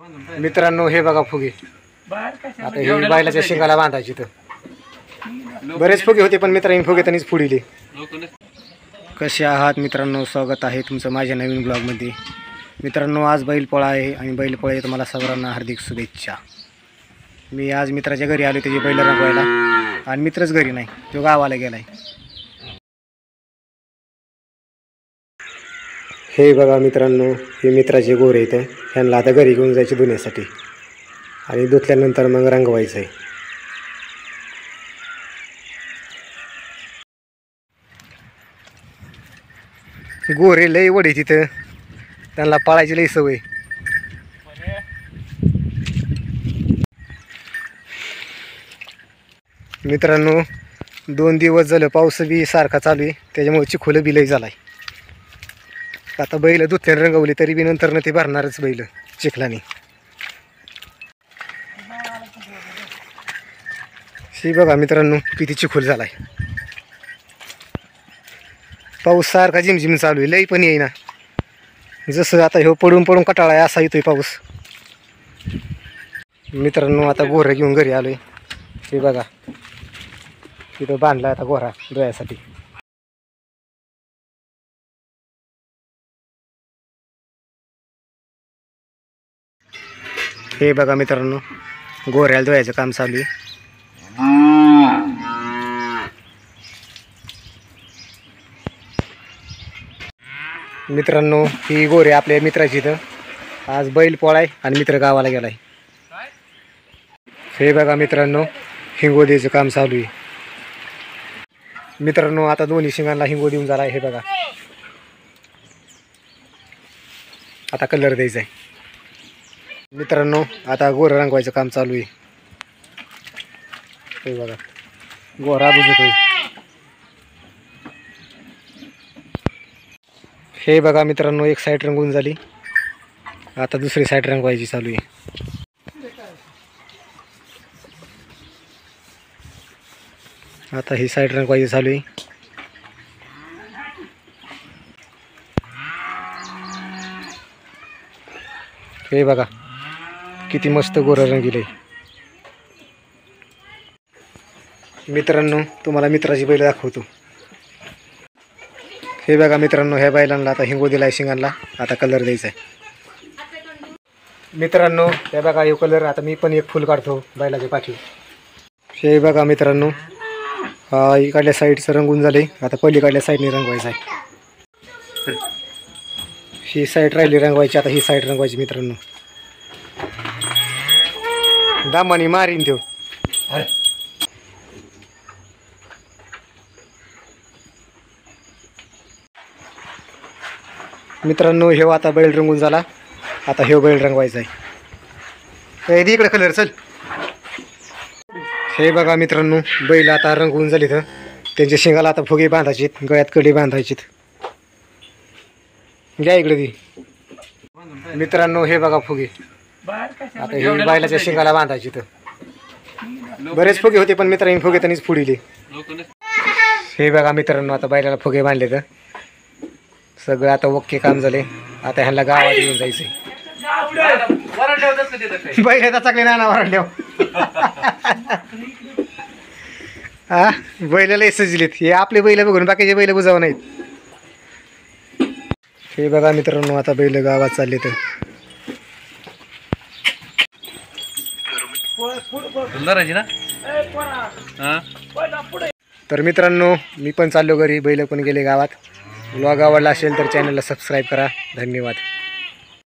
मित्रांनो हे बघा फुगे, आता हे बैलाच्या शिंगाला बांधायची. तर बरेच फुगे होते पण मित्रांनी फुगे त्यांनीच फुडिले. कसे आहात मित्रांनो, स्वागत आहे तुमचं माझ्या नवीन ब्लॉगमध्ये. मित्रांनो आज बैलपोळा आहे आणि बैलपोळा तुम्हाला सर्वांना हार्दिक शुभेच्छा. मी आज मित्राच्या घरी आलो त्याची बैल रंगवायला, आणि मित्रच घरी नाही, तो गावाला गेलाय. हे बघा मित्रांनो, हे मित्राचे गोरे इथं, त्यांना आता घरी घेऊन जायचे धुण्यासाठी आणि धुतल्यानंतर मग रंगवायचं आहे. गोरे लय वडे तिथं, त्यांना पाळायची लय सवय. मित्रांनो 2 दिवस झालं पाऊस बी सारखा चालू आहे, त्याच्यामुळे चिखोलं बी लय झालाय. आता बैल धुतल्याने रंगवली तरी बी नंतर ते भरणारच बैल चिखलाने. शी बघा मित्रांनो किती चिखोल झालाय. पाऊस सारखा झिमझिम चालू आहे, लई पण येईना. जसं आता ह्यो पडून पडून कटाळा आहे असा येतोय पाऊस. मित्रांनो आता गोरा घेऊन घरी आलोय. हे बघा तिथं बांधला आता गोरा धुयासाठी. हे बघा मित्रांनो गोऱ्याला धुयाचं काम चालू आहे. मित्रांनो ही गोरे आपल्या मित्राची इथं, आज बैल पोळाय आणि मित्र गावाला गेलाय. हे बघा मित्रांनो हिंगो द्यायचं काम चालू आहे. मित्रांनो आता दोन्ही शिंगांना हिंगो देऊन झाला आहे. हे बघा आता कलर द्यायचा आहे. मित्रांनो आता गोरा रंगवायचं काम चालू आहे. हे बघा गोरा बुजतोय. हे बघा मित्रांनो एक साईड रंगवून झाली, आता दुसरी साईड रंगवायची चालू आहे. आता ही साईड रंगवायची चालू आहे. हे बघा किती मस्त गोरा रंगीले. मित्रांनो तुम्हाला मित्राची बैल दाखवतो. हे बघा मित्रांनो ह्या बैलांना आता हिंगो दिलाय शिंगांना, आता कलर द्यायचा आहे. मित्रांनो हे बघा हे कलर, आता मी पण एक फुल काढतो बैलाचे पाठी. हे बघा मित्रांनो हा इकडल्या साईडचं रंगून झाले, आता पलीकडल्या साईडने रंगवायचं आहे. ही साईड राहिली रंगवायची, आता ही साईड रंगवायची. मित्रांनो दामानी मारीन तो. मित्रांनो हे आता बैल रंगून झाला, आता हे बैल रंगवायचा आहे. इकडे कलर चल. हे बघा मित्रांनो बैल आता रंगवून झाली, तर त्यांच्या शिंगाला आता फुगे बांधायचेत, गळ्यात कडी बांधायचीत. घ्या इकडे ती. मित्रांनो हे बघा फुगे, आता हे बैलाच्या शिंगाला बांधायची. तर बरेच फुगे होते पण मित्रांनी फुगे त्यांनीच फुडिले. हे बघा मित्रांनो आता बैलाला फुगे बांधले, तर सगळं आता ओके काम झाले. आता ह्यांना गावात येऊन जायचंय. बैल चाकले ना वरडल्याव. हा बैल लय सजलेत, हे आपले बैल बघून बाकीचे बैल बुजाव नाहीत. हे बघा मित्रांनो आता बैल गावात चालले. तर मित्रांनो मी पण चाललो घरी, बैल पण गेले गावात. व्लॉग आवडला असेल तर चॅनलला सबस्क्राईब करा. धन्यवाद.